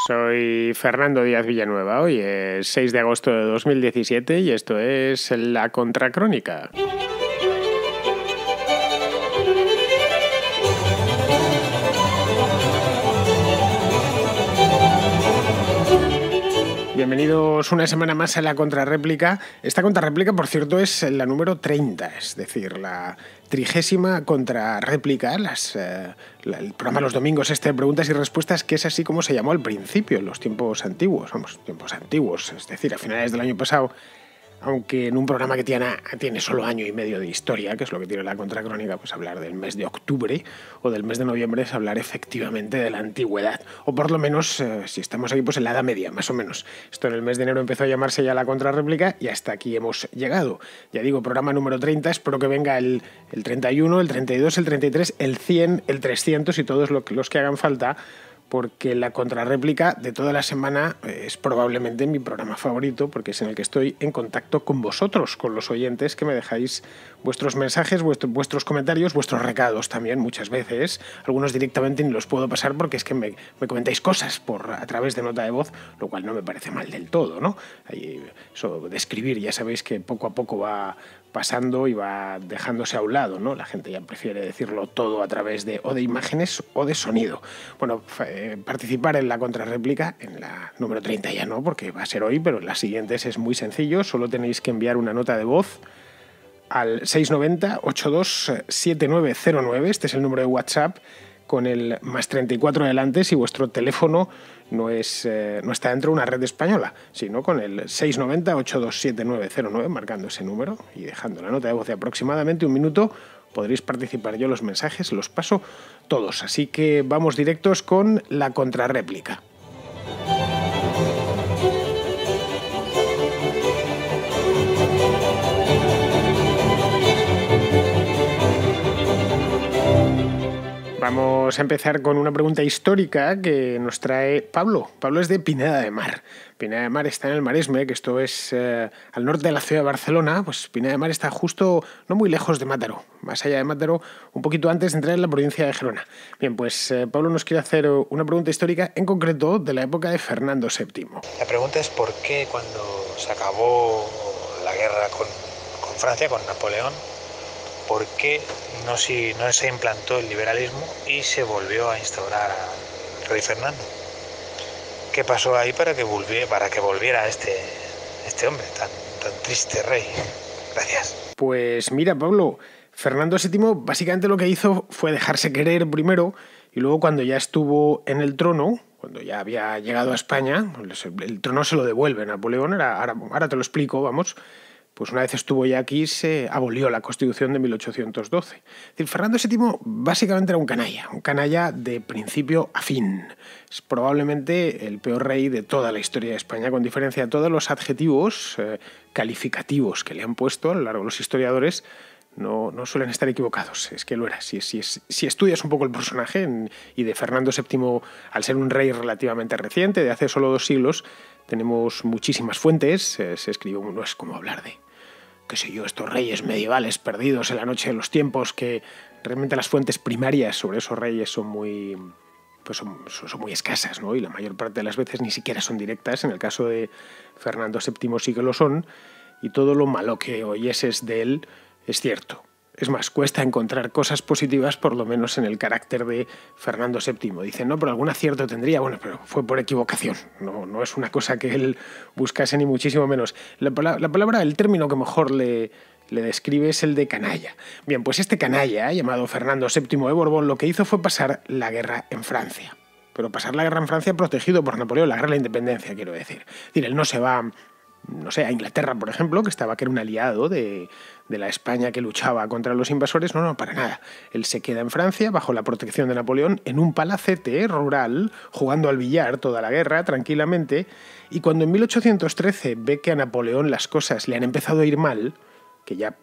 Soy Fernando Díaz Villanueva, hoy es 6 de agosto de 2017 y esto es La Contracrónica. Bienvenidos una semana más a La Contrarréplica. Esta contrarréplica, por cierto, es la número 30, es decir, la 30ª contrarréplica, el programa los domingos de preguntas y respuestas, que es así como se llamó al principio, en los tiempos antiguos, es decir, a finales del año pasado, aunque en un programa que tiene solo año y medio de historia, que es lo que tiene La Contracrónica, pues hablar del mes de octubre o del mes de noviembre es hablar efectivamente de la antigüedad, o por lo menos, si estamos aquí, pues en la Edad Media, más o menos. Esto en el mes de enero empezó a llamarse ya La Contrarréplica y hasta aquí hemos llegado. Ya digo, programa número 30, espero que venga el 31, el 32, el 33, el 100, el 300 y todos los que hagan falta, porque La Contrarréplica de toda la semana es probablemente mi programa favorito, porque es en el que estoy en contacto con vosotros, con los oyentes, que me dejáis vuestros mensajes, vuestros comentarios, vuestros recados también muchas veces. Algunos directamente ni los puedo pasar porque es que me comentáis cosas a través de nota de voz, lo cual no me parece mal del todo, ¿no? Eso de escribir, ya sabéis que poco a poco va pasando y va dejándose a un lado, ¿no? La gente ya prefiere decirlo todo a través de imágenes o de sonido. Bueno, participar en La Contrarréplica, en la número 30 ya no, porque va a ser hoy, pero en las siguientes es muy sencillo. Solo tenéis que enviar una nota de voz al 690-827909, este es el número de WhatsApp, con el más 34 adelante si vuestro teléfono no está dentro de una red española, sino con el 690-827909, marcando ese número y dejando la nota de voz de aproximadamente un minuto, podréis participar. Yo los mensajes los paso todos, así que vamos directos con La Contrarréplica. Vamos a empezar con una pregunta histórica que nos trae Pablo. Pablo es de Pineda de Mar. Pineda de Mar está en el Maresme, que esto es al norte de la ciudad de Barcelona. Pues Pineda de Mar está justo, no muy lejos de Mataró, más allá de Mataró, un poquito antes de entrar en la provincia de Gerona. Bien, pues Pablo nos quiere hacer una pregunta histórica, en concreto de la época de Fernando VII. La pregunta es por qué cuando se acabó la guerra con Francia, con Napoleón, ¿por qué no se implantó el liberalismo y se volvió a instaurar al rey Fernando? ¿Qué pasó ahí para que volviera este hombre, tan triste rey? Gracias. Pues mira, Pablo, Fernando VII básicamente lo que hizo fue dejarse querer primero y luego, cuando ya estuvo en el trono, cuando ya había llegado a España, el trono se lo devuelve Napoleón, ahora te lo explico, vamos. Pues una vez estuvo ya aquí, se abolió la Constitución de 1812. Es decir, Fernando VII básicamente era un canalla de principio a fin. Es probablemente el peor rey de toda la historia de España, con diferencia de todos los adjetivos calificativos que le han puesto a lo largo de los historiadores. No suelen estar equivocados, es que lo era. Si estudias un poco el personaje, y de Fernando VII, al ser un rey relativamente reciente, de hace solo 2 siglos, tenemos muchísimas fuentes. Se escribió, no es como hablar de, qué sé yo, estos reyes medievales perdidos en la noche de los tiempos, que realmente las fuentes primarias sobre esos reyes son muy escasas, ¿no? Y la mayor parte de las veces ni siquiera son directas. En el caso de Fernando VII sí que lo son, y todo lo malo que oyeses de él es cierto. Es más, cuesta encontrar cosas positivas, por lo menos en el carácter de Fernando VII. Dicen, no, pero algún acierto tendría. Bueno, pero fue por equivocación. No es una cosa que él buscase, ni muchísimo menos. La palabra, el término que mejor le describe es el de canalla. Bien, pues este canalla, llamado Fernando VII de Borbón, lo que hizo fue pasar la guerra en Francia. Pero pasar la guerra en Francia protegido por Napoleón, la guerra de la independencia, quiero decir. Es decir, él no se va, a Inglaterra, por ejemplo, que era un aliado de la España que luchaba contra los invasores. No, para nada. Él se queda en Francia, bajo la protección de Napoleón, en un palacete rural, jugando al billar toda la guerra, tranquilamente, y cuando en 1813 ve que a Napoleón las cosas le han empezado a ir mal, que ya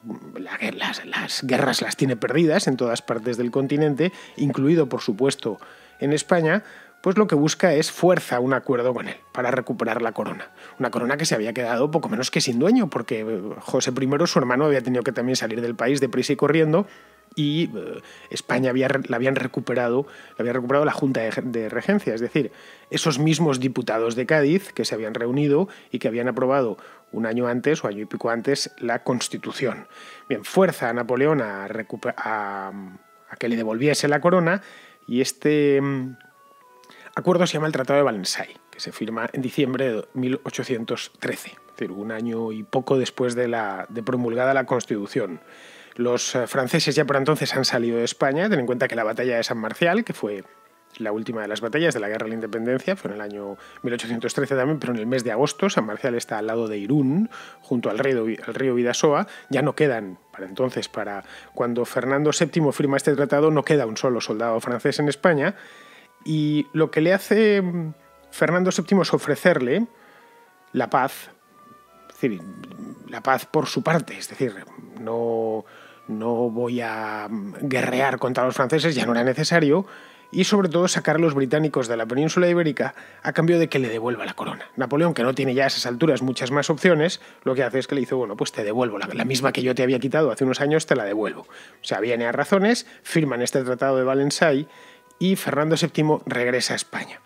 las guerras las tiene perdidas en todas partes del continente, incluido, por supuesto, en España, pues lo que busca es fuerza un acuerdo con él para recuperar la corona. Una corona que se había quedado poco menos que sin dueño, porque José I, su hermano, había tenido que también salir del país deprisa y corriendo, y España la había recuperado la Junta de Regencia, es decir, esos mismos diputados de Cádiz que se habían reunido y que habían aprobado un año antes o año y pico antes la Constitución. Bien, fuerza a Napoleón a que le devolviese la corona, y este acuerdo se llama el Tratado de Valensay, que se firma en diciembre de 1813, es decir, un año y poco después de promulgada la Constitución. Los franceses ya por entonces han salido de España. Ten en cuenta que la batalla de San Marcial, que fue la última de las batallas de la Guerra de la Independencia, fue en el año 1813 también, pero en el mes de agosto. San Marcial está al lado de Irún, junto al río Bidasoa. Ya no quedan, para cuando Fernando VII firma este tratado, no queda un solo soldado francés en España. Y lo que le hace Fernando VII es ofrecerle la paz, es decir, la paz por su parte, es decir, no voy a guerrear contra los franceses, ya no era necesario, y sobre todo sacar a los británicos de la península ibérica a cambio de que le devuelva la corona. Napoleón, que no tiene ya a esas alturas muchas más opciones, lo que hace es que le dice, bueno, pues te devuelvo, la misma que yo te había quitado hace unos años, te la devuelvo. O sea, viene a razones, firman este Tratado de Valensay y Fernando VII regresa a España.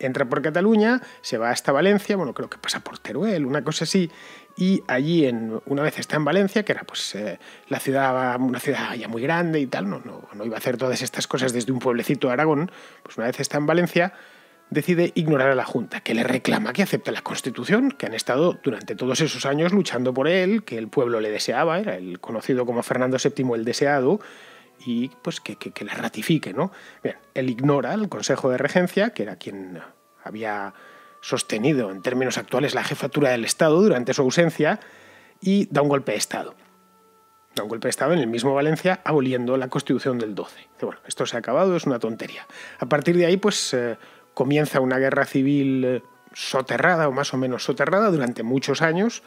Entra por Cataluña, se va hasta Valencia, bueno, creo que pasa por Teruel, una cosa así, y allí, una vez está en Valencia, que era pues una ciudad ya muy grande y tal, no iba a hacer todas estas cosas desde un pueblecito de Aragón, pues una vez está en Valencia, decide ignorar a la Junta, que le reclama que acepte la Constitución, que han estado durante todos esos años luchando por él, que el pueblo le deseaba, era el conocido como Fernando VII el deseado, y pues que la ratifique, ¿no? Bien, él ignora al Consejo de Regencia, que era quien había sostenido en términos actuales la jefatura del Estado durante su ausencia, y da un golpe de Estado. Da un golpe de Estado en el mismo Valencia, aboliendo la Constitución del 12. Dice, bueno, esto se ha acabado, es una tontería. A partir de ahí, pues comienza una guerra civil soterrada, o más o menos soterrada, durante muchos años,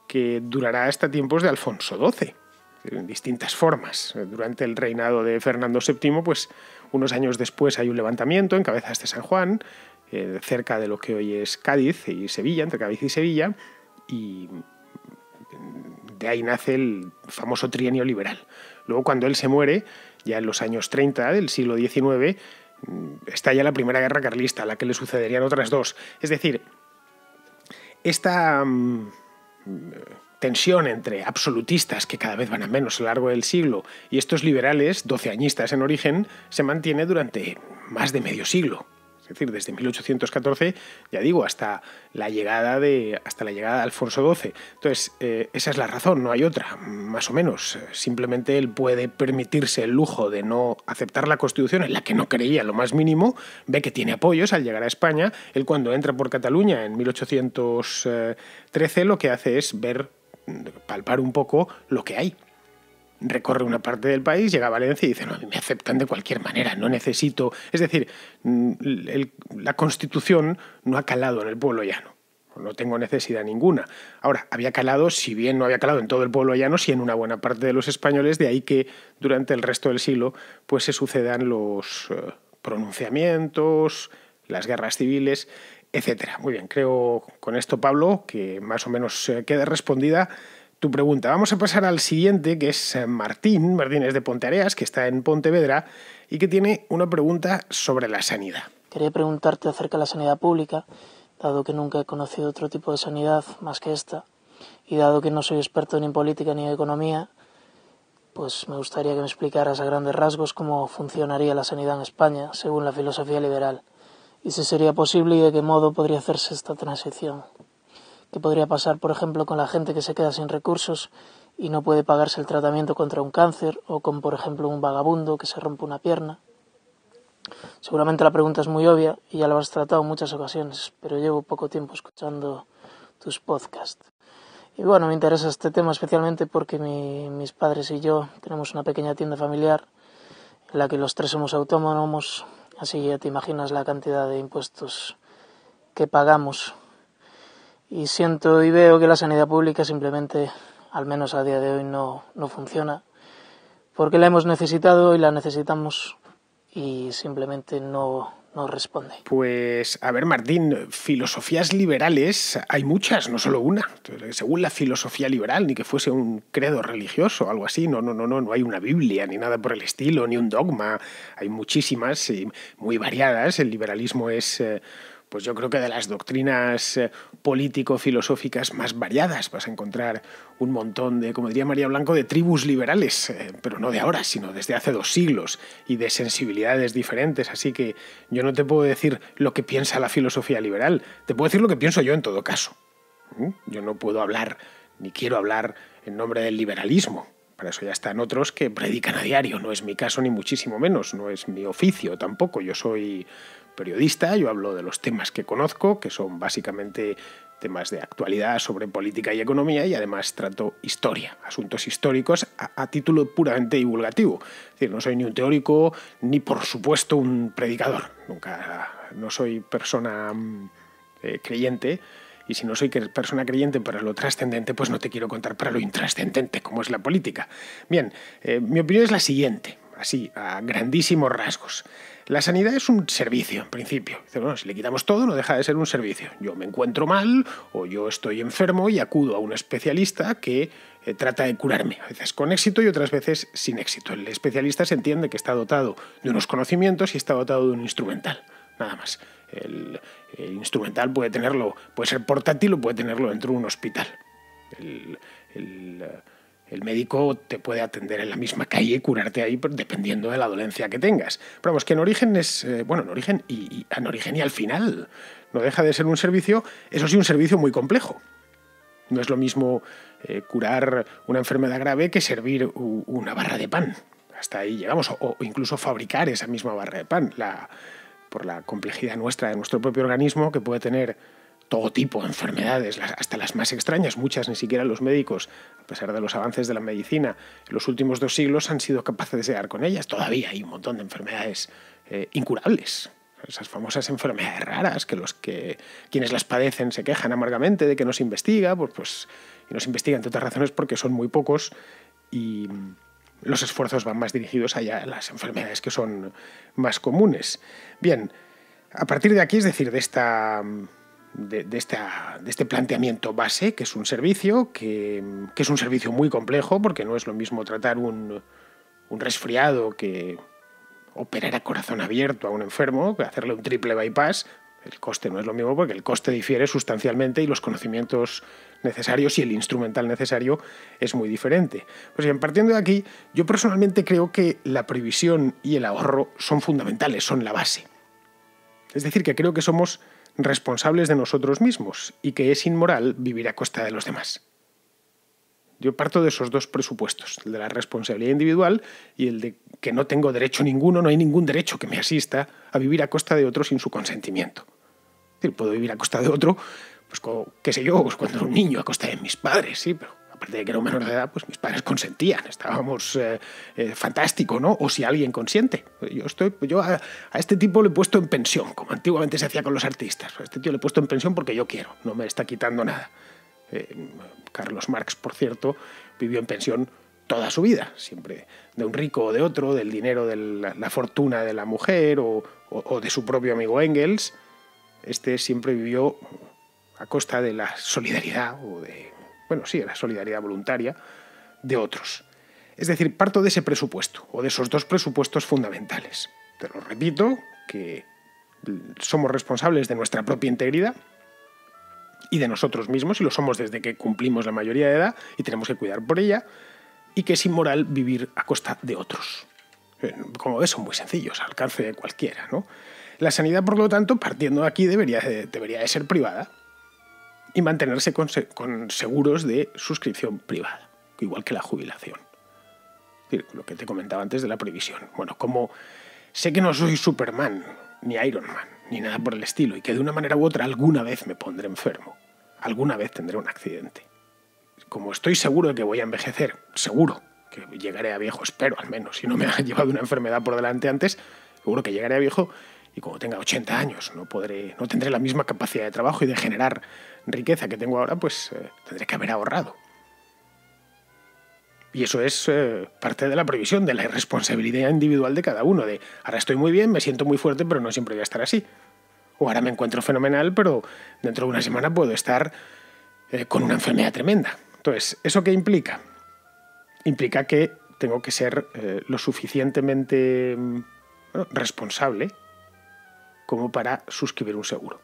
que durará hasta tiempos de Alfonso XII. En distintas formas. Durante el reinado de Fernando VII, pues unos años después hay un levantamiento en Cabezas de San Juan, cerca de lo que hoy es Cádiz y Sevilla, entre Cádiz y Sevilla, y de ahí nace el famoso trienio liberal. Luego, cuando él se muere, ya en los años 30 del siglo XIX, estalla la Primera Guerra Carlista, a la que le sucederían otras dos. Es decir, esta tensión entre absolutistas, que cada vez van a menos a lo largo del siglo, y estos liberales, doceañistas en origen, se mantiene durante más de medio siglo. Es decir, desde 1814, ya digo, hasta la llegada de Alfonso XII. Entonces, esa es la razón, no hay otra, más o menos. Simplemente él puede permitirse el lujo de no aceptar la Constitución, en la que no creía lo más mínimo, ve que tiene apoyos al llegar a España. Él, cuando entra por Cataluña en 1813, lo que hace es palpar un poco lo que hay. Recorre una parte del país, llega a Valencia y dice, no, me aceptan de cualquier manera, no necesito... Es decir, la Constitución no ha calado en el pueblo llano, no tengo necesidad ninguna. Ahora, había calado, si bien no había calado en todo el pueblo llano, sí en una buena parte de los españoles, de ahí que durante el resto del siglo pues se sucedan los pronunciamientos, las guerras civiles, etcétera. Muy bien, creo con esto, Pablo, que más o menos queda respondida tu pregunta. Vamos a pasar al siguiente, que es Martín es de Ponteareas, que está en Pontevedra y que tiene una pregunta sobre la sanidad. Quería preguntarte acerca de la sanidad pública, dado que nunca he conocido otro tipo de sanidad más que esta, y dado que no soy experto ni en política ni en economía, pues me gustaría que me explicaras a grandes rasgos cómo funcionaría la sanidad en España, según la filosofía liberal, y si sería posible y de qué modo podría hacerse esta transición. ¿Qué podría pasar, por ejemplo, con la gente que se queda sin recursos y no puede pagarse el tratamiento contra un cáncer, o con, por ejemplo, un vagabundo que se rompe una pierna? Seguramente la pregunta es muy obvia y ya la has tratado en muchas ocasiones, pero llevo poco tiempo escuchando tus podcasts. Y bueno, me interesa este tema especialmente porque mis padres y yo tenemos una pequeña tienda familiar en la que los tres somos autónomos, así ya te imaginas la cantidad de impuestos que pagamos. Y siento y veo que la sanidad pública simplemente, al menos a día de hoy, no funciona, porque la hemos necesitado y la necesitamos y simplemente no responde. Pues, a ver, Martín, filosofías liberales hay muchas, no solo una. Según la filosofía liberal, ni que fuese un credo religioso o algo así, no hay una Biblia ni nada por el estilo, ni un dogma. Hay muchísimas y muy variadas. El liberalismo es, pues yo creo que de las doctrinas político-filosóficas más variadas. Vas a encontrar un montón de, como diría María Blanco, de tribus liberales, pero no de ahora, sino desde hace 2 siglos, y de sensibilidades diferentes. Así que yo no te puedo decir lo que piensa la filosofía liberal, te puedo decir lo que pienso yo en todo caso. Yo no puedo hablar, ni quiero hablar en nombre del liberalismo. Para eso ya están otros que predican a diario. No es mi caso ni muchísimo menos, no es mi oficio tampoco. Yo soy periodista, yo hablo de los temas que conozco, que son básicamente temas de actualidad sobre política y economía, y además trato historia, asuntos históricos a título puramente divulgativo. Es decir, no soy ni un teórico ni, por supuesto, un predicador. No soy persona creyente. Y si no soy persona creyente para lo trascendente, pues no te quiero contar para lo intrascendente, como es la política. Bien, mi opinión es la siguiente, así, a grandísimos rasgos. La sanidad es un servicio, en principio. Bueno, si le quitamos todo, no deja de ser un servicio. Yo me encuentro mal o yo estoy enfermo y acudo a un especialista que trata de curarme, a veces con éxito y otras veces sin éxito. El especialista se entiende que está dotado de unos conocimientos y está dotado de un instrumental, nada más. El instrumental puede ser portátil o puede tenerlo dentro de un hospital. El médico te puede atender en la misma calle y curarte ahí dependiendo de la dolencia que tengas. Pero vamos, que en origen y al final no deja de ser un servicio, eso sí, un servicio muy complejo. No es lo mismo curar una enfermedad grave que servir una barra de pan. Hasta ahí llegamos, o incluso fabricar esa misma barra de pan. Por la complejidad nuestra, de nuestro propio organismo, que puede tener todo tipo de enfermedades, hasta las más extrañas. Muchas ni siquiera los médicos, a pesar de los avances de la medicina, en los últimos 2 siglos han sido capaces de llegar con ellas. Todavía hay un montón de enfermedades incurables. Esas famosas enfermedades raras que quienes las padecen se quejan amargamente de que no se investiga, y no se investiga entre otras razones porque son muy pocos y los esfuerzos van más dirigidos allá a las enfermedades que son más comunes. Bien, a partir de aquí, es decir, de este planteamiento base, que es un servicio, que es un servicio muy complejo, porque no es lo mismo tratar un resfriado que operar a corazón abierto a un enfermo, que hacerle un triple bypass. El coste no es lo mismo porque el coste difiere sustancialmente y los conocimientos necesarios y el instrumental necesario es muy diferente. Pues bien, partiendo de aquí, yo personalmente creo que la previsión y el ahorro son fundamentales, son la base. Es decir, que creo que somos responsables de nosotros mismos y que es inmoral vivir a costa de los demás. Yo parto de esos 2 presupuestos, el de la responsabilidad individual y el de que no tengo derecho ninguno, no hay ningún derecho que me asista a vivir a costa de otro sin su consentimiento. Es decir, puedo vivir a costa de otro, pues qué sé yo, pues cuando era un niño a costa de mis padres, sí, pero aparte de que era un menor de edad, pues mis padres consentían, estábamos fantástico, ¿no? O si alguien consiente. Yo a este tipo le he puesto en pensión, como antiguamente se hacía con los artistas. A este tío le he puesto en pensión porque yo quiero, no me está quitando nada. Carlos Marx, por cierto, vivió en pensión toda su vida, siempre de un rico o de otro, del dinero de la fortuna de la mujer o de su propio amigo Engels. Este siempre vivió a costa de la solidaridad la solidaridad voluntaria de otros. Es decir, parto de ese presupuesto, o de esos 2 presupuestos fundamentales. Te lo repito, que somos responsables de nuestra propia integridad y de nosotros mismos, y lo somos desde que cumplimos la mayoría de edad y tenemos que cuidar por ella, y que es inmoral vivir a costa de otros. Como ves, son muy sencillos, al alcance de cualquiera, ¿no? La sanidad, por lo tanto, partiendo de aquí, debería de ser privada y mantenerse con seguros de suscripción privada, igual que la jubilación. Es decir, lo que te comentaba antes de la previsión. Bueno, como sé que no soy Superman, ni Iron Man, ni nada por el estilo, y que de una manera u otra alguna vez me pondré enfermo, alguna vez tendré un accidente. Como estoy seguro de que voy a envejecer, seguro que llegaré a viejo, espero al menos, si no me ha llevado una enfermedad por delante antes, seguro que llegaré a viejo y cuando tenga 80 años no tendré la misma capacidad de trabajo y de generar riqueza que tengo ahora, pues tendré que haber ahorrado. Y eso es parte de la previsión, de la irresponsabilidad individual de cada uno, de ahora estoy muy bien, me siento muy fuerte, pero no siempre voy a estar así. O ahora me encuentro fenomenal, pero dentro de una semana puedo estar con una enfermedad tremenda. Entonces, ¿eso qué implica? Implica que tengo que ser lo suficientemente responsable como para suscribir un seguro,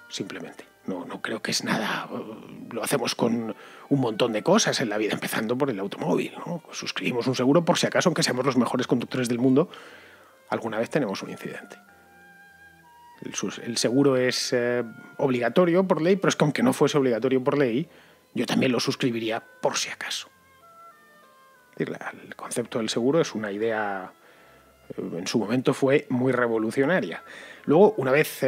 simplemente. No creo que es nada. Lo hacemos con un montón de cosas en la vida, empezando por el automóvil, ¿no? Suscribimos un seguro por si acaso, aunque seamos los mejores conductores del mundo, alguna vez tenemos un incidente. El seguro es obligatorio por ley, pero es que aunque no fuese obligatorio por ley, yo también lo suscribiría por si acaso. El concepto del seguro es una idea, en su momento fue muy revolucionaria. Luego, una vez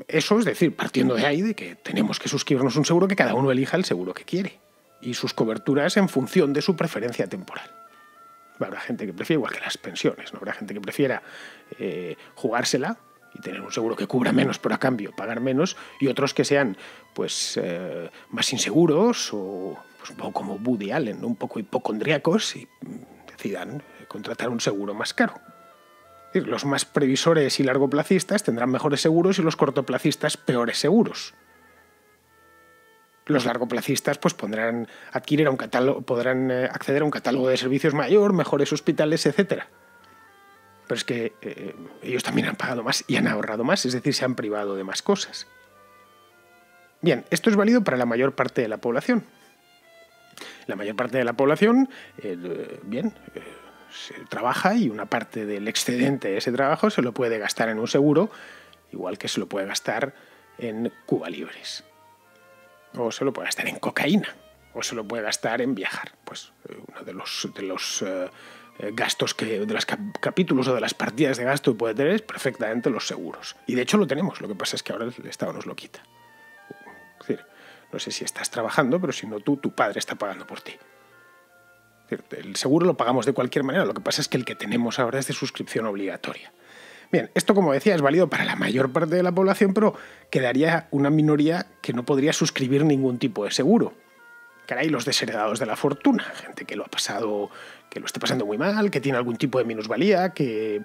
eso, es decir, partiendo de ahí, de que tenemos que suscribirnos un seguro, que cada uno elija el seguro que quiere y sus coberturas en función de su preferencia temporal. Habrá gente que prefiera, igual que las pensiones, ¿no? Habrá gente que prefiera jugársela y tener un seguro que cubra menos, pero a cambio pagar menos, y otros que sean pues más inseguros o pues, un poco como Woody Allen, ¿no? Un poco hipocondríacos y decidan contratar un seguro más caro. Es decir, los más previsores y largoplacistas tendrán mejores seguros y los cortoplacistas peores seguros. Los largoplacistas pues podrán acceder a un catálogo de servicios mayor, mejores hospitales, etcétera. Pero es que ellos también han pagado más y han ahorrado más, es decir, se han privado de más cosas. Bien, esto es válido para la mayor parte de la población. La mayor parte de la población, se trabaja y una parte del excedente de ese trabajo se lo puede gastar en un seguro, igual que se lo puede gastar en Cuba Libres. O se lo puede gastar en cocaína, o se lo puede gastar en viajar. Pues uno de los gastos de los capítulos o de las partidas de gasto que puede tener es perfectamente los seguros. Y de hecho lo tenemos, lo que pasa es que ahora el Estado nos lo quita. Es decir, no sé si estás trabajando, pero si no tu padre está pagando por ti. Es decir, el seguro lo pagamos de cualquier manera, lo que pasa es que el que tenemos ahora es de suscripción obligatoria. Bien, esto, como decía, es válido para la mayor parte de la población, pero quedaría una minoría que no podría suscribir ningún tipo de seguro. Caray, los desheredados de la fortuna, gente que lo está pasando muy mal, que tiene algún tipo de minusvalía, que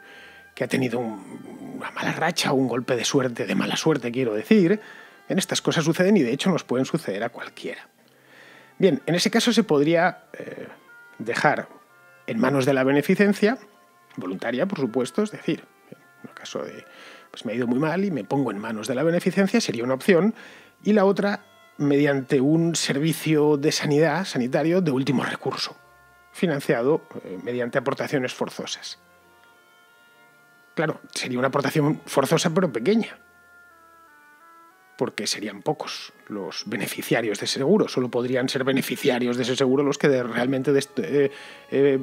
ha tenido una mala racha o un golpe de suerte, de mala suerte, quiero decir. Bien, estas cosas suceden y de hecho nos pueden suceder a cualquiera. Bien, en ese caso se podría dejar en manos de la beneficencia, voluntaria, por supuesto, es decir, en el caso de pues me ha ido muy mal y me pongo en manos de la beneficencia, sería una opción, y la otra mediante un servicio de sanitario de último recurso, financiado mediante aportaciones forzosas. Claro, sería una aportación forzosa pero pequeña, porque serían pocos los beneficiarios de ese seguro. Solo podrían ser beneficiarios de ese seguro los que realmente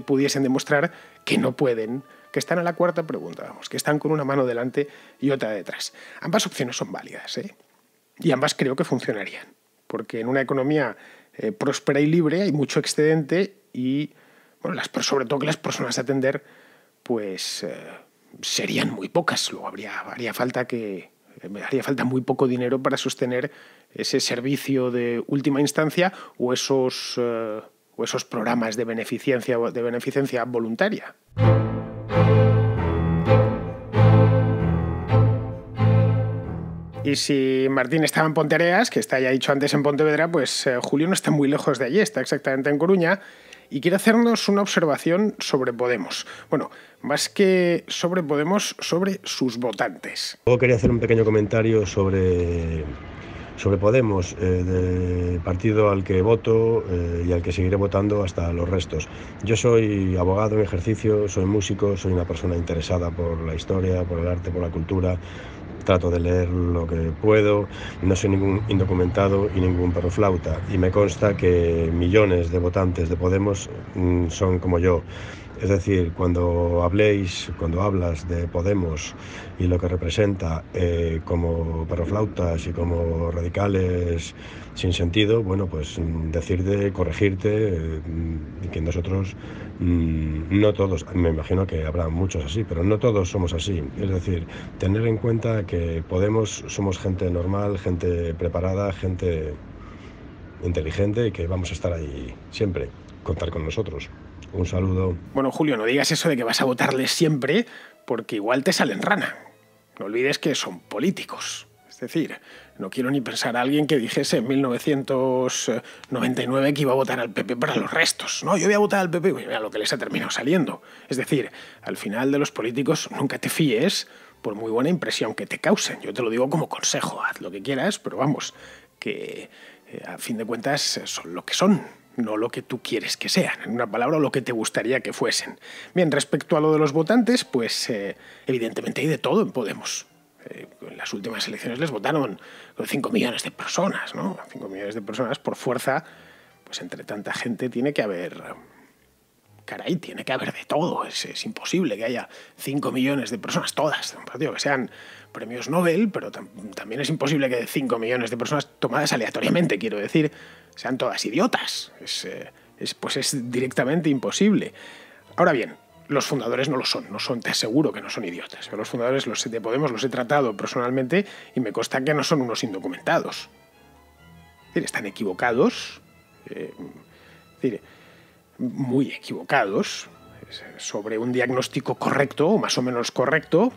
pudiesen demostrar que no pueden, que están a la cuarta pregunta, vamos, que están con una mano delante y otra detrás. Ambas opciones son válidas, y ambas creo que funcionarían, porque en una economía próspera y libre hay mucho excedente y, bueno, sobre todo que las personas a atender pues serían muy pocas. Luego haría falta muy poco dinero para sostener ese servicio de última instancia o esos programas de beneficencia voluntaria. Y si Martín estaba en Ponteareas, que está ya dicho antes en Pontevedra, pues Julio no está muy lejos de allí, está exactamente en Coruña, y quiere hacernos una observación sobre Podemos. Bueno, más que sobre Podemos, sobre sus votantes. Luego quería hacer un pequeño comentario sobre Podemos, del partido al que voto y al que seguiré votando hasta los restos. Yo soy abogado en ejercicio, soy músico, soy una persona interesada por la historia, por el arte, por la cultura. Trato de leer lo que puedo, no soy ningún indocumentado y ningún perroflauta, y me consta que millones de votantes de Podemos son como yo. Es decir, cuando hablas de Podemos y lo que representa como perroflautas y como radicales sin sentido, bueno, pues decirte, corregirte, que nosotros, no todos, me imagino que habrá muchos así, pero no todos somos así. Es decir, tener en cuenta que Podemos somos gente normal, gente preparada, gente inteligente y que vamos a estar ahí siempre. contar con nosotros. Un saludo. Bueno, Julio, no digas eso de que vas a votarles siempre, porque igual te salen rana. No olvides que son políticos. Es decir, no quiero ni pensar a alguien que dijese en 1999 que iba a votar al PP para los restos. No, yo voy a votar al PP, mira lo que les ha terminado saliendo. Es decir, al final de los políticos nunca te fíes por muy buena impresión que te causen. Yo te lo digo como consejo, haz lo que quieras, pero vamos, que a fin de cuentas son lo que son, no lo que tú quieres que sean. En una palabra, lo que te gustaría que fuesen. Bien, respecto a lo de los votantes, pues evidentemente hay de todo en Podemos. En las últimas elecciones les votaron 5 millones de personas, ¿no? 5 millones de personas por fuerza, pues entre tanta gente tiene que haber... Caray, tiene que haber de todo. Es imposible que haya 5 millones de personas, todas, de un partido, que sean premios Nobel, pero también es imposible que 5 millones de personas tomadas aleatoriamente, quiero decir, sean todas idiotas. Pues es directamente imposible. Ahora bien, los fundadores no lo son, te aseguro que no son idiotas. Yo los fundadores de Podemos los he tratado personalmente y me consta que no son unos indocumentados. Es decir, están equivocados, muy equivocados, sobre un diagnóstico correcto, o más o menos correcto,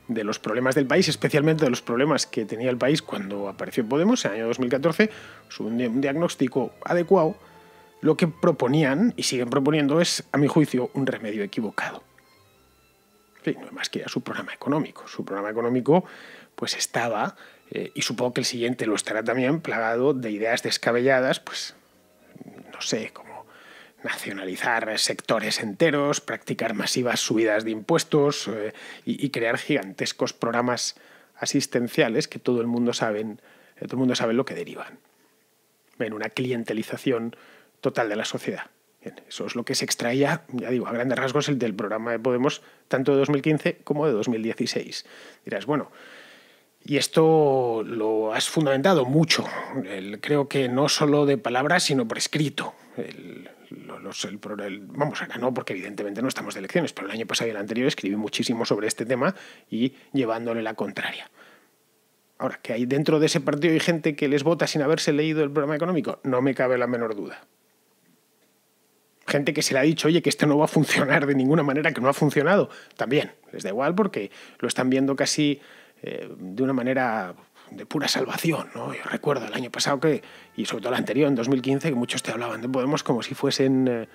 de los problemas del país, especialmente de los problemas que tenía el país cuando apareció Podemos en el año 2014, un diagnóstico adecuado. Lo que proponían, y siguen proponiendo, es, a mi juicio, un remedio equivocado. En fin, no es más que ya su programa económico. Su programa económico pues estaba, y supongo que el siguiente lo estará también, plagado de ideas descabelladas, pues, no sé, como nacionalizar sectores enteros, practicar masivas subidas de impuestos y crear gigantescos programas asistenciales que todo el mundo sabe lo que derivan. En una clientelización total de la sociedad. Bien, eso es lo que se extraía, ya digo, a grandes rasgos el del programa de Podemos, tanto de 2015 como de 2016. Dirás, bueno, y esto lo has fundamentado mucho, creo que no solo de palabras, sino por escrito. Vamos, ahora no, porque evidentemente no estamos de elecciones, pero el año pasado y el anterior escribí muchísimo sobre este tema y llevándole la contraria. Ahora, que hay dentro de ese partido hay gente que les vota sin haberse leído el programa económico, no me cabe la menor duda. Gente que se le ha dicho, oye, que esto no va a funcionar de ninguna manera, que no ha funcionado, también les da igual porque lo están viendo casi de una manera de pura salvación, ¿no? Yo recuerdo el año pasado y sobre todo el anterior, en 2015, que muchos te hablaban de Podemos como si fuesen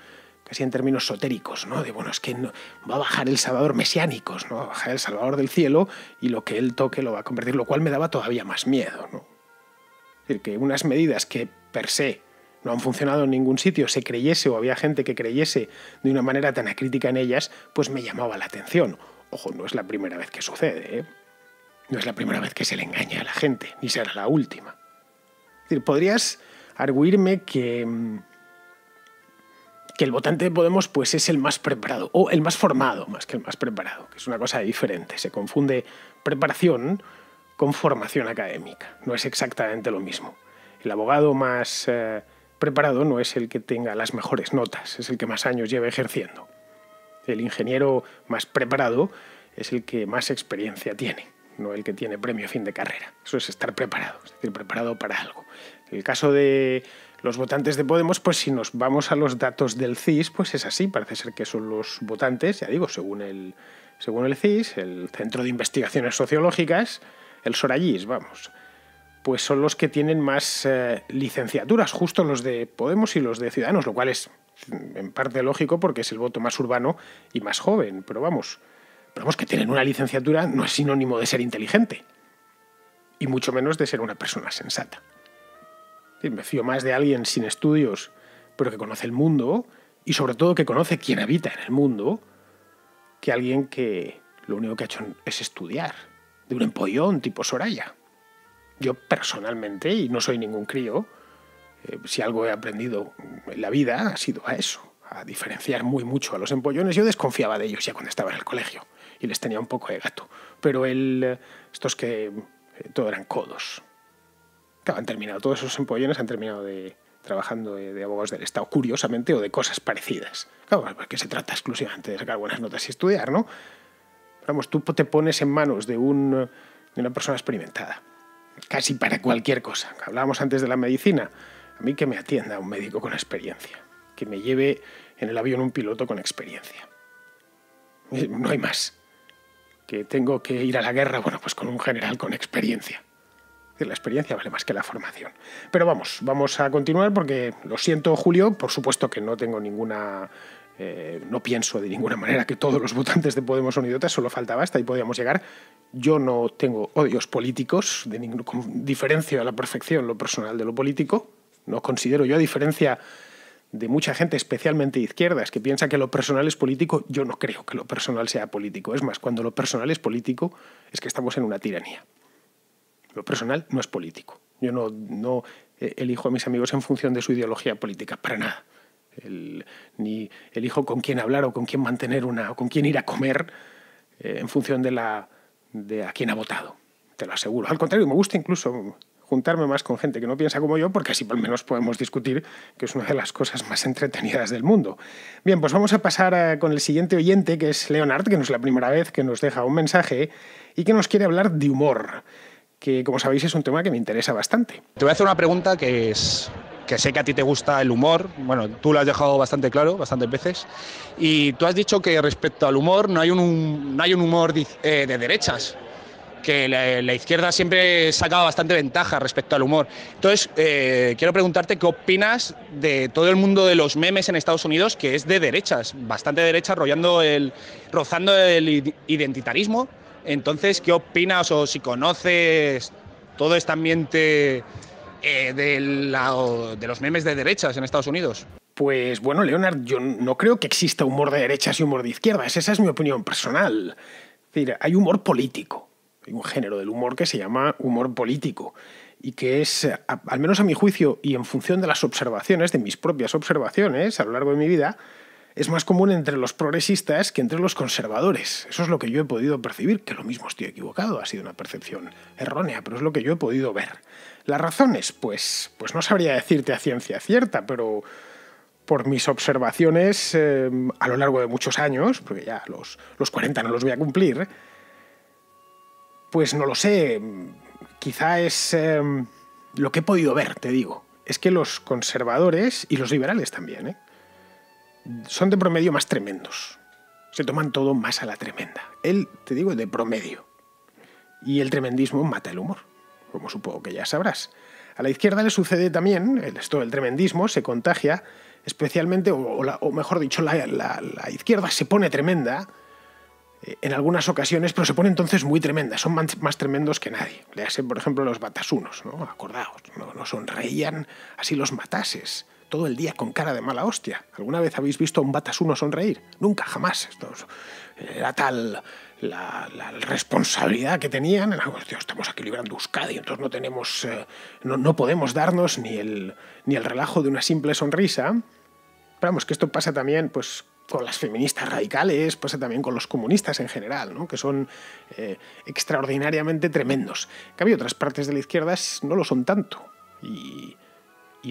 casi en términos esotéricos, ¿no? De, bueno, es que no, va a bajar el Salvador mesiánicos, ¿no? Va a bajar el Salvador del cielo y lo que él toque lo va a convertir, lo cual me daba todavía más miedo, ¿no? Es decir, que unas medidas que per se no han funcionado en ningún sitio, se creyese o había gente que creyese de una manera tan acrítica en ellas, pues me llamaba la atención. Ojo, no es la primera vez que sucede, ¿eh? No es la primera vez que se le engaña a la gente, ni será la última. Es decir, podrías arguirme que el votante de Podemos pues, es el más preparado, o el más formado, más que el más preparado, que es una cosa diferente. Se confunde preparación con formación académica. No es exactamente lo mismo. El abogado más preparado no es el que tenga las mejores notas, es el que más años lleva ejerciendo. El ingeniero más preparado es el que más experiencia tiene, no el que tiene premio a fin de carrera. Eso es estar preparado, es decir, preparado para algo. En el caso de los votantes de Podemos, pues si nos vamos a los datos del CIS, pues es así, parece ser que son los votantes, ya digo, según el CIS, el Centro de Investigaciones Sociológicas, el Sorayis, vamos, pues son los que tienen más licenciaturas, justo los de Podemos y los de Ciudadanos, lo cual es en parte lógico porque es el voto más urbano y más joven, pero vamos, que tener una licenciatura no es sinónimo de ser inteligente, y mucho menos de ser una persona sensata. Me fío más de alguien sin estudios, pero que conoce el mundo, y sobre todo que conoce quién habita en el mundo, que alguien que lo único que ha hecho es estudiar, de un empollón tipo Soraya. Yo personalmente, y no soy ningún crío, si algo he aprendido en la vida ha sido a eso, a diferenciar muy mucho a los empollones. Yo desconfiaba de ellos ya cuando estaba en el colegio y les tenía un poco de gato, pero estos que todo eran codos. Claro, todos esos empollones han terminado trabajando de abogados del Estado, curiosamente, o de cosas parecidas. Claro, porque se trata exclusivamente de sacar buenas notas y estudiar, ¿no? Pero vamos, tú te pones en manos de una persona experimentada, casi para cualquier cosa. Hablábamos antes de la medicina. A mí que me atienda un médico con experiencia, que me lleve en el avión un piloto con experiencia. No hay más. Que tengo que ir a la guerra, bueno, pues con un general con experiencia. La experiencia vale más que la formación. Pero vamos a continuar porque, lo siento, Julio, por supuesto que no tengo ninguna... no pienso de ninguna manera que todos los votantes de Podemos son idiotas, solo faltaba, hasta ahí podíamos llegar. Yo no tengo odios políticos, diferencio a la perfección lo personal de lo político. No considero yo, a diferencia de mucha gente, especialmente de izquierdas, que piensa que lo personal es político, yo no creo que lo personal sea político. Es más, cuando lo personal es político, es que estamos en una tiranía. Lo personal no es político. Yo no elijo a mis amigos en función de su ideología política, para nada. Ni elijo con quién hablar o con quién mantener o con quién ir a comer en función de a quién ha votado. Te lo aseguro. Al contrario, me gusta incluso juntarme más con gente que no piensa como yo, porque así por lo menos podemos discutir, que es una de las cosas más entretenidas del mundo. Bien, pues vamos a pasar con el siguiente oyente, que es Leonard, que no es la primera vez que nos deja un mensaje y que nos quiere hablar de humor, que, como sabéis, es un tema que me interesa bastante. Te voy a hacer una pregunta que sé que a ti te gusta el humor. Bueno, tú lo has dejado bastante claro, bastantes veces. Y tú has dicho que respecto al humor no hay un humor de derechas, que la izquierda siempre saca bastante ventaja respecto al humor. Entonces, quiero preguntarte qué opinas de todo el mundo de los memes en Estados Unidos, que es de derechas, bastante de derechas, rozando el identitarismo. Entonces, ¿qué opinas o si conoces todo este ambiente de los memes de derechas en Estados Unidos? Pues bueno, Leonard, yo no creo que exista humor de derechas y humor de izquierdas. Esa es mi opinión personal. Es decir, hay humor político. Hay un género del humor que se llama humor político y que es, al menos a mi juicio y en función de las observaciones, de mis propias observaciones a lo largo de mi vida, es más común entre los progresistas que entre los conservadores. Eso es lo que yo he podido percibir, que lo mismo estoy equivocado, ha sido una percepción errónea, pero es lo que yo he podido ver. Las razones, pues no sabría decirte a ciencia cierta, pero por mis observaciones a lo largo de muchos años, porque ya los 40 no los voy a cumplir, pues no lo sé, quizá es lo que he podido ver, te digo. Es que los conservadores, y los liberales también, son de promedio más tremendos. Se toman todo más a la tremenda. Él, te digo, de promedio. Y el tremendismo mata el humor, como supongo que ya sabrás. A la izquierda le sucede también, el tremendismo se contagia, especialmente, o mejor dicho, la izquierda se pone tremenda en algunas ocasiones, pero se pone entonces muy tremenda. Son más tremendos que nadie. Léase, por ejemplo, los batasunos, ¿no? Acordaos, no sonreían así los matases, todo el día con cara de mala hostia. ¿Alguna vez habéis visto a un batasuno sonreír? Nunca, jamás. Era tal la responsabilidad que tenían. Estamos aquí librando Euskadi, entonces no tenemos, no podemos darnos ni el relajo de una simple sonrisa. Pero vamos, que esto pasa también, pues, con las feministas radicales, pasa también con los comunistas en general, ¿no? Que son extraordinariamente tremendos. En cambio, otras partes de la izquierda no lo son tanto y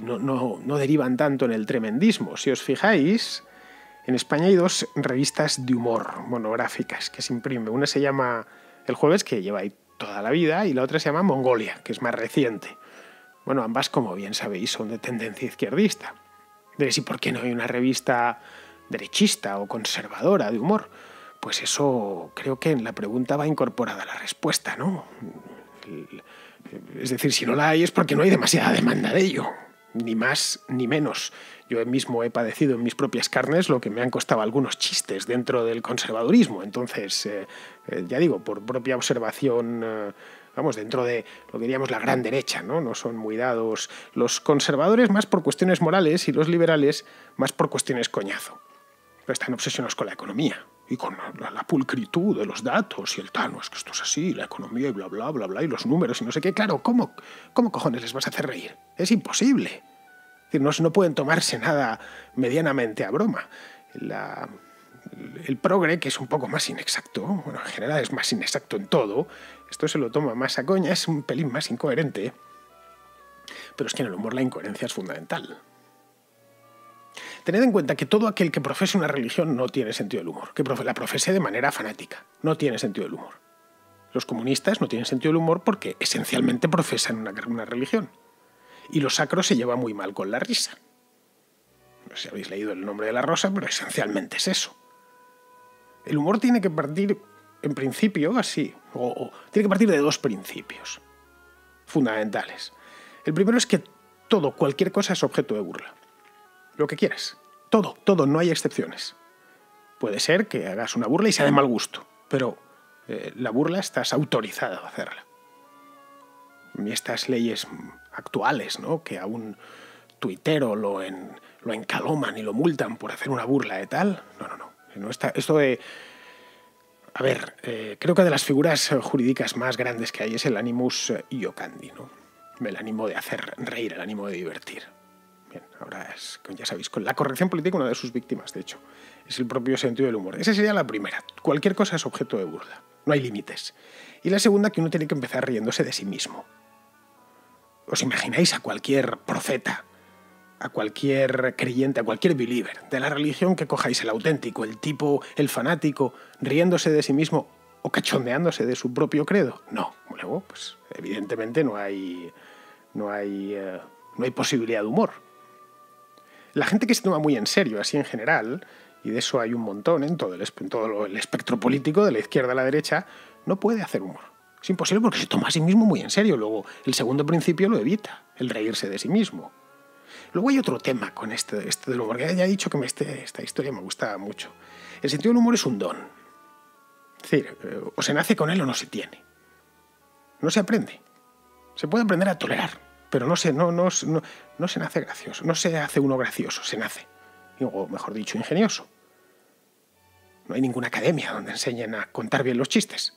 no derivan tanto en el tremendismo. Si os fijáis, en España hay dos revistas de humor monográficas que se imprimen. Una se llama El Jueves, que lleva ahí toda la vida, y la otra se llama Mongolia, que es más reciente. Bueno, ambas, como bien sabéis, son de tendencia izquierdista. Diréis, ¿y por qué no hay una revista derechista o conservadora de humor? Pues eso creo que en la pregunta va incorporada la respuesta, ¿no? Es decir, si no la hay es porque no hay demasiada demanda de ello, ni más ni menos. Yo mismo he padecido en mis propias carnes lo que me han costado algunos chistes dentro del conservadurismo. Entonces, ya digo, por propia observación, vamos, dentro de lo que diríamos la gran derecha, ¿no? No son muy dados los conservadores más por cuestiones morales y los liberales más por cuestiones coñazo. Pero están obsesionados con la economía y con la pulcritud de los datos y el tal, no, es que esto es así, la economía y bla, bla, bla, bla, y los números y no sé qué. Claro, ¿cómo cojones les vas a hacer reír? Es imposible. Es decir, no pueden tomarse nada medianamente a broma. El progre, que es un poco más inexacto, bueno, en general es más inexacto en todo, esto se lo toma más a coña, es un pelín más incoherente, pero es que en el humor la incoherencia es fundamental. Tened en cuenta que todo aquel que profese una religión no tiene sentido del humor, que la profese de manera fanática, no tiene sentido del humor. Los comunistas no tienen sentido del humor porque esencialmente profesan una religión. Y lo sacro se lleva muy mal con la risa. No sé si habéis leído El nombre de la rosa, pero esencialmente es eso. El humor tiene que partir, en principio, así, o tiene que partir de dos principios fundamentales. El primero es que cualquier cosa es objeto de burla. Lo que quieras. Todo, no hay excepciones. Puede ser que hagas una burla y sea de mal gusto, pero la burla estás autorizado a hacerla. Y estas leyes actuales, ¿no?, que a un tuitero lo encaloman y lo multan por hacer una burla de tal. No está, esto de... A ver, creo que de las figuras jurídicas más grandes que hay es el animus iocandi, ¿no? El ánimo de hacer reír, el ánimo de divertir. Bien, ahora es, ya sabéis, con la corrección política una de sus víctimas, de hecho, es el propio sentido del humor. Esa sería la primera. Cualquier cosa es objeto de burla. No hay límites. Y la segunda, que uno tiene que empezar riéndose de sí mismo. ¿Os imagináis a cualquier profeta, a cualquier creyente, a cualquier believer de la religión que cojáis, el auténtico, el tipo, el fanático, riéndose de sí mismo o cachondeándose de su propio credo? No. Luego, pues evidentemente no hay posibilidad de humor. La gente que se toma muy en serio, así en general, y de eso hay un montón en todo el espectro político, de la izquierda a la derecha, no puede hacer humor. Es imposible porque se toma a sí mismo muy en serio. Luego, el segundo principio lo evita, el reírse de sí mismo. Luego hay otro tema con este del humor, que ya he dicho que esta historia me gusta mucho. El sentido del humor es un don. Es decir, o se nace con él o no se tiene. No se aprende. Se puede aprender a tolerar, pero no se nace gracioso, no se hace uno gracioso, se nace. O mejor dicho, ingenioso. No hay ninguna academia donde enseñen a contar bien los chistes.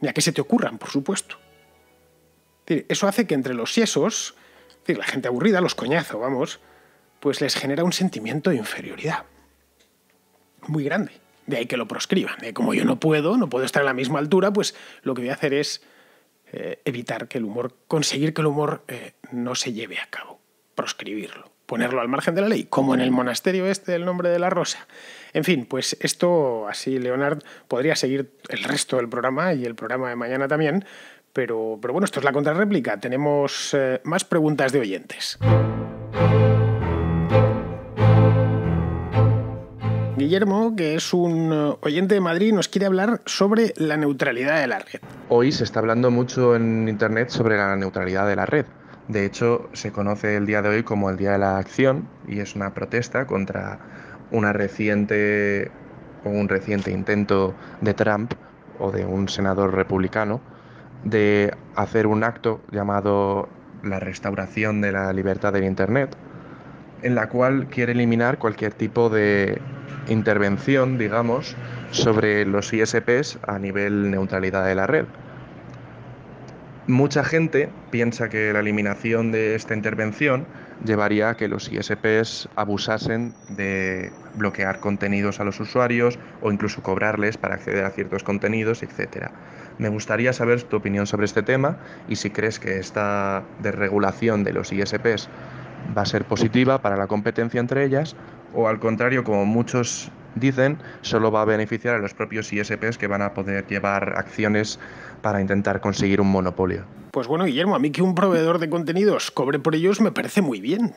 Ni a que se te ocurran, por supuesto. Eso hace que entre los siesos, la gente aburrida, los coñazos, vamos, pues les genera un sentimiento de inferioridad muy grande. De ahí que lo proscriban. Como yo no puedo estar a la misma altura, pues lo que voy a hacer es evitar que el humor, conseguir que el humor no se lleve a cabo, proscribirlo, ponerlo al margen de la ley, como en el monasterio del nombre de la rosa. En fin, pues esto, así Leonard podría seguir el resto del programa y el programa de mañana también, pero bueno, esto es la contrarréplica. Tenemos más preguntas de oyentes. Guillermo, que es un oyente de Madrid, nos quiere hablar sobre la neutralidad de la red. Hoy se está hablando mucho en Internet sobre la neutralidad de la red. De hecho, se conoce el día de hoy como el Día de la Acción y es una protesta contra un reciente intento de Trump o de un senador republicano de hacer un acto llamado la restauración de la libertad del Internet, en la cual quiere eliminar cualquier tipo de intervención, digamos, sobre los ISPs a nivel neutralidad de la red. Mucha gente piensa que la eliminación de esta intervención llevaría a que los ISPs abusasen de bloquear contenidos a los usuarios o incluso cobrarles para acceder a ciertos contenidos, etc. Me gustaría saber tu opinión sobre este tema y si crees que esta desregulación de los ISPs va a ser positiva para la competencia entre ellas o al contrario, como muchos dicen, solo va a beneficiar a los propios ISPs que van a poder llevar acciones para intentar conseguir un monopolio. Pues bueno, Guillermo, a mí que un proveedor de contenidos cobre por ellos me parece muy bien.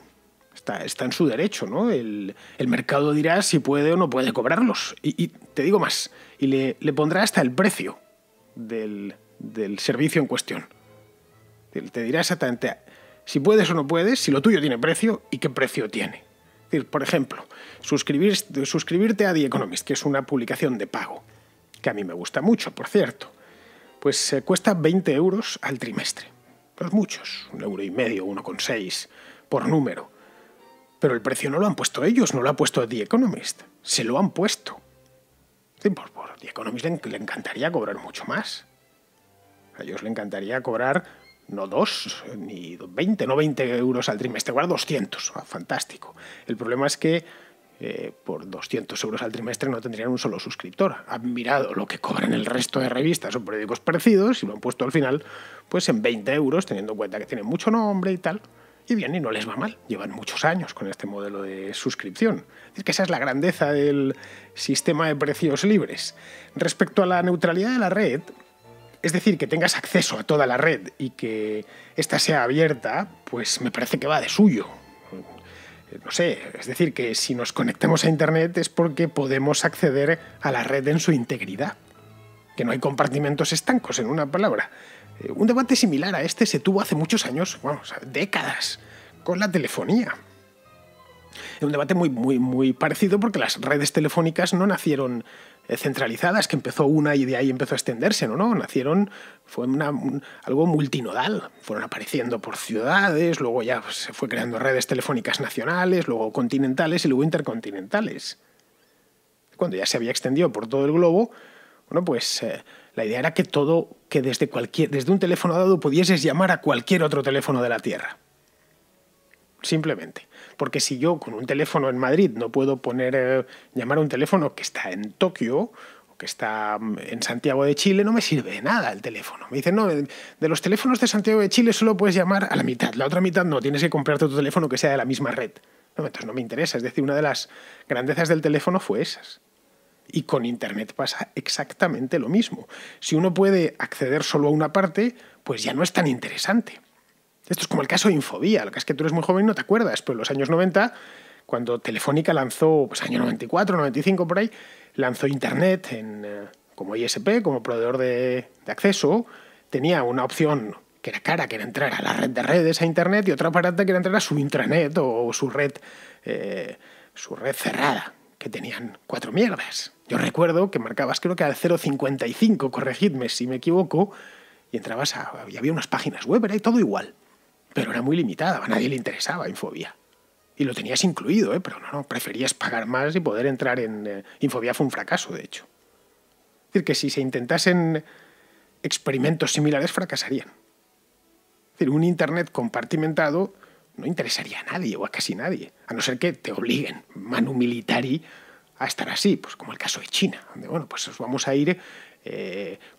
Está en su derecho, ¿no? El mercado dirá si puede o no puede cobrarlos. Y te digo más, y le pondrá hasta el precio del servicio en cuestión. Te dirá exactamente si puedes o no puedes, si lo tuyo tiene precio y qué precio tiene. Es decir, por ejemplo, suscribirte a The Economist, que es una publicación de pago, que a mí me gusta mucho, por cierto, pues cuesta 20 euros al trimestre. Pues muchos, 1,5 €, 1,6 por número. Pero el precio no lo han puesto ellos, no lo ha puesto The Economist, se lo han puesto. Por The Economist le encantaría cobrar mucho más. A ellos le encantaría cobrar no 2 ni 20, no 20 euros al trimestre, igual 200, fantástico. El problema es que por 200 euros al trimestre no tendrían un solo suscriptor. Han mirado lo que cobran el resto de revistas o periódicos parecidos y lo han puesto al final pues en 20 euros, teniendo en cuenta que tienen mucho nombre y tal. Y bien, y no les va mal. Llevan muchos años con este modelo de suscripción. Es que esa es la grandeza del sistema de precios libres. Respecto a la neutralidad de la red, es decir, que tengas acceso a toda la red y que ésta sea abierta, pues me parece que va de suyo. No sé, es decir, que si nos conectamos a Internet es porque podemos acceder a la red en su integridad, que no hay compartimentos estancos, en una palabra. Un debate similar a este se tuvo hace muchos años, vamos, décadas, con la telefonía. Un debate muy parecido porque las redes telefónicas no nacieron centralizadas, que empezó una y de ahí empezó a extenderse, no, fue algo multinodal, fueron apareciendo por ciudades, luego ya se fue creando redes telefónicas nacionales, luego continentales y luego intercontinentales. Cuando ya se había extendido por todo el globo, bueno, pues la idea era que desde un teléfono dado pudieses llamar a cualquier otro teléfono de la Tierra. Simplemente. Porque si yo con un teléfono en Madrid no puedo llamar a un teléfono que está en Tokio o que está en Santiago de Chile, no me sirve de nada el teléfono. Me dicen, no, de los teléfonos de Santiago de Chile solo puedes llamar a la mitad. La otra mitad no, tienes que comprarte otro teléfono que sea de la misma red. No, entonces no me interesa. Es decir, una de las grandezas del teléfono fue esas. Y con Internet pasa exactamente lo mismo. Si uno puede acceder solo a una parte, pues ya no es tan interesante. Esto es como el caso de Infobía. Lo que es que tú eres muy joven y no te acuerdas, pero en los años 90, cuando Telefónica lanzó, pues año 94, 95 por ahí, lanzó Internet como ISP, como proveedor de acceso, tenía una opción que era cara, que era entrar a la red de redes a Internet, y otra barata que era entrar a su intranet o su red cerrada, que tenían 4 mierdas. Yo recuerdo que marcabas, creo que al 0,55, corregidme si me equivoco, y entrabas y había unas páginas web, era todo igual. Pero era muy limitada, a nadie le interesaba Infobía. Y lo tenías incluido, pero no, preferías pagar más y poder entrar en... Infobía fue un fracaso, de hecho. Es decir, que si se intentasen experimentos similares, fracasarían. Es decir, un Internet compartimentado no interesaría a nadie o a casi nadie, a no ser que te obliguen, manu militari, a estar así, pues como el caso de China, donde, bueno, pues os vamos a ir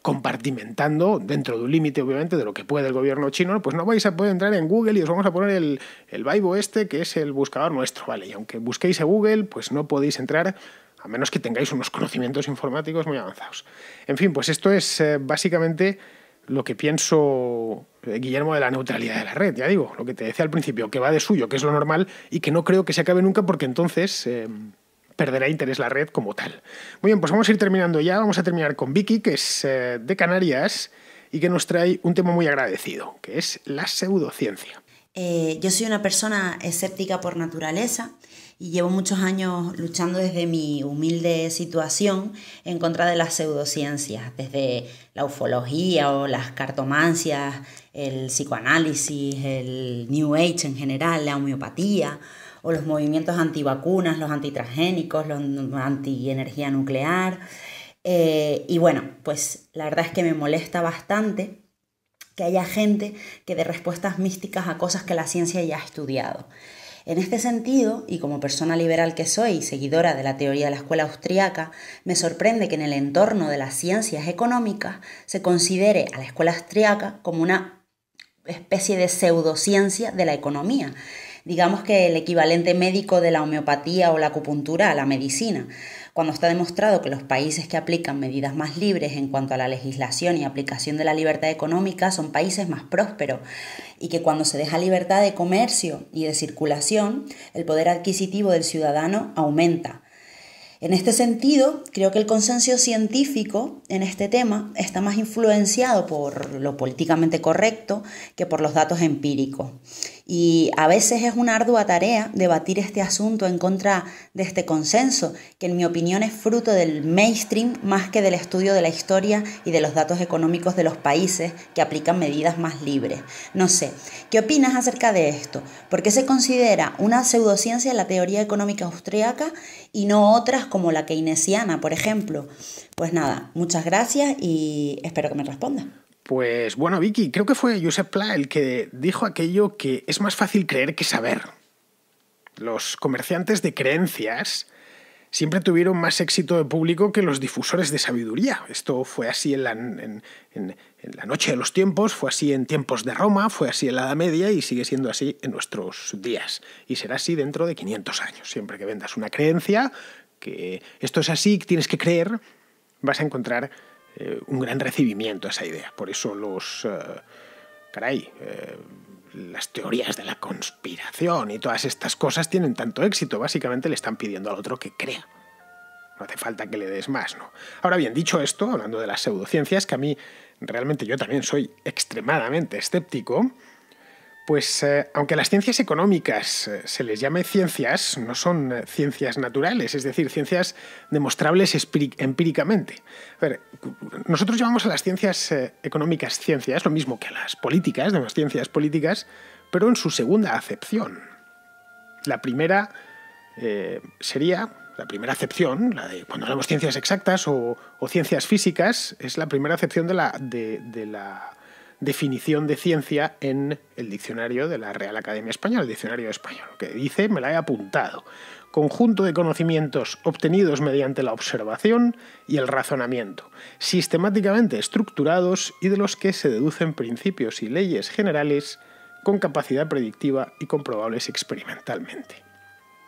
compartimentando dentro de un límite, obviamente, de lo que puede el gobierno chino, pues no vais a poder entrar en Google y os vamos a poner el Weibo que es el buscador nuestro, ¿vale? Y aunque busquéis en Google, pues no podéis entrar a menos que tengáis unos conocimientos informáticos muy avanzados. En fin, pues esto es básicamente lo que pienso, Guillermo, de la neutralidad de la red. Ya digo, lo que te decía al principio, que va de suyo, que es lo normal y que no creo que se acabe nunca porque entonces... perderá interés la red como tal. Muy bien, pues vamos a ir terminando ya. Vamos a terminar con Vicky, que es de Canarias y que nos trae un tema muy agradecido, que es la pseudociencia. Yo soy una persona escéptica por naturaleza y llevo muchos años luchando desde mi humilde situación en contra de las pseudociencias, desde la ufología o las cartomancias, el psicoanálisis, el New Age en general, la homeopatía, o los movimientos antivacunas, los antitransgénicos, los anti-energía nuclear. Y bueno, pues la verdad es que me molesta bastante que haya gente que dé respuestas místicas a cosas que la ciencia ya ha estudiado. En este sentido, y como persona liberal que soy y seguidora de la teoría de la escuela austriaca, me sorprende que en el entorno de las ciencias económicas se considere a la escuela austriaca como una especie de pseudociencia de la economía. Digamos que el equivalente médico de la homeopatía o la acupuntura a la medicina, cuando está demostrado que los países que aplican medidas más libres en cuanto a la legislación y aplicación de la libertad económica son países más prósperos y que cuando se deja libertad de comercio y de circulación, el poder adquisitivo del ciudadano aumenta. En este sentido, creo que el consenso científico en este tema está más influenciado por lo políticamente correcto que por los datos empíricos. Y a veces es una ardua tarea debatir este asunto en contra de este consenso, que en mi opinión es fruto del mainstream más que del estudio de la historia y de los datos económicos de los países que aplican medidas más libres. No sé, ¿qué opinas acerca de esto? ¿Por qué se considera una pseudociencia la teoría económica austríaca y no otras como la keynesiana, por ejemplo? Pues nada, muchas gracias y espero que me responda. Pues bueno, Vicky, creo que fue Josep Pla el que dijo aquello que es más fácil creer que saber. Los comerciantes de creencias siempre tuvieron más éxito de público que los difusores de sabiduría. Esto fue así en la noche de los tiempos, fue así en tiempos de Roma, fue así en la Edad Media y sigue siendo así en nuestros días. Y será así dentro de 500 años. Siempre que vendas una creencia, que esto es así, que tienes que creer, vas a encontrar un gran recibimiento a esa idea. Por eso caray, las teorías de la conspiración y todas estas cosas tienen tanto éxito. Básicamente le están pidiendo al otro que crea. No hace falta que le des más, ¿no? Ahora bien, dicho esto, hablando de las pseudociencias, que a mí realmente yo también soy extremadamente escéptico, pues aunque a las ciencias económicas se les llame ciencias, no son ciencias naturales, es decir, ciencias demostrables empíricamente. A ver, nosotros llamamos a las ciencias económicas ciencias, lo mismo que a las políticas, llamamos ciencias políticas, pero en su segunda acepción. La primera sería, la primera acepción, la de cuando hablamos ciencias exactas o ciencias físicas, es la primera acepción de la definición de ciencia en el diccionario de la Real Academia Española, el diccionario español, que dice, me la he apuntado, conjunto de conocimientos obtenidos mediante la observación y el razonamiento, sistemáticamente estructurados y de los que se deducen principios y leyes generales con capacidad predictiva y comprobables experimentalmente.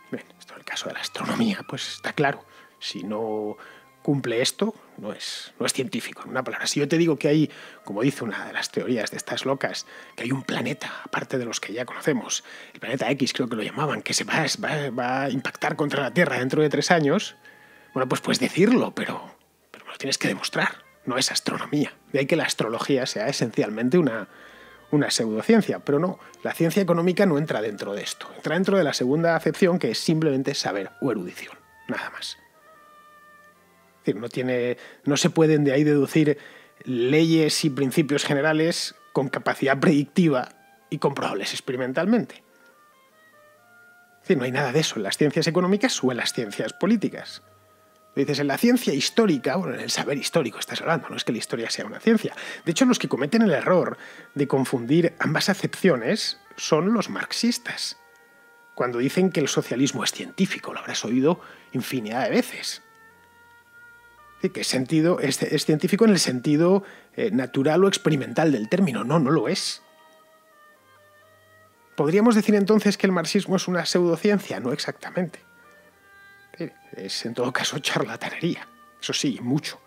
Bien, esto en el caso de la astronomía, pues está claro, si no cumple esto, no es científico. En una palabra, si yo te digo que hay, como dice una de las teorías de estas locas, que hay un planeta, aparte de los que ya conocemos, el planeta X creo que lo llamaban, que se va a impactar contra la Tierra dentro de 3 años, bueno, pues puedes decirlo, pero me lo tienes que demostrar. No es astronomía. De ahí que la astrología sea esencialmente una pseudociencia, pero no, la ciencia económica no entra dentro de esto. Entra dentro de la segunda acepción, que es simplemente saber o erudición, nada más. Es decir, no se pueden de ahí deducir leyes y principios generales con capacidad predictiva y comprobables experimentalmente. Es decir, no hay nada de eso en las ciencias económicas o en las ciencias políticas. Dices, en la ciencia histórica, bueno, en el saber histórico estás hablando, no es que la historia sea una ciencia. De hecho, los que cometen el error de confundir ambas acepciones son los marxistas, cuando dicen que el socialismo es científico, lo habrás oído infinidad de veces. Que es científico en el sentido natural o experimental del término. No lo es. ¿Podríamos decir entonces que el marxismo es una pseudociencia? No exactamente. Es en todo caso charlatanería. Eso sí, mucho.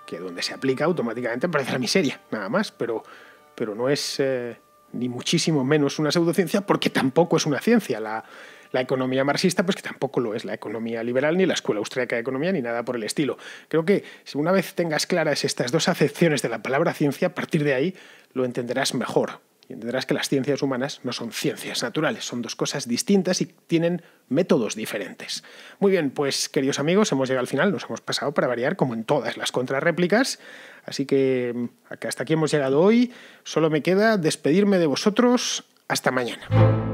Que donde se aplica automáticamente parece la miseria, nada más. Pero no es ni muchísimo menos una pseudociencia, porque tampoco es una ciencia. La economía marxista, pues que tampoco lo es la economía liberal, ni la Escuela Austríaca de Economía, ni nada por el estilo. Creo que si una vez tengas claras estas dos acepciones de la palabra ciencia, a partir de ahí lo entenderás mejor. Y entenderás que las ciencias humanas no son ciencias naturales, son dos cosas distintas y tienen métodos diferentes. Muy bien, pues queridos amigos, hemos llegado al final, nos hemos pasado para variar como en todas las contrarréplicas, así que hasta aquí hemos llegado hoy, solo me queda despedirme de vosotros, hasta mañana.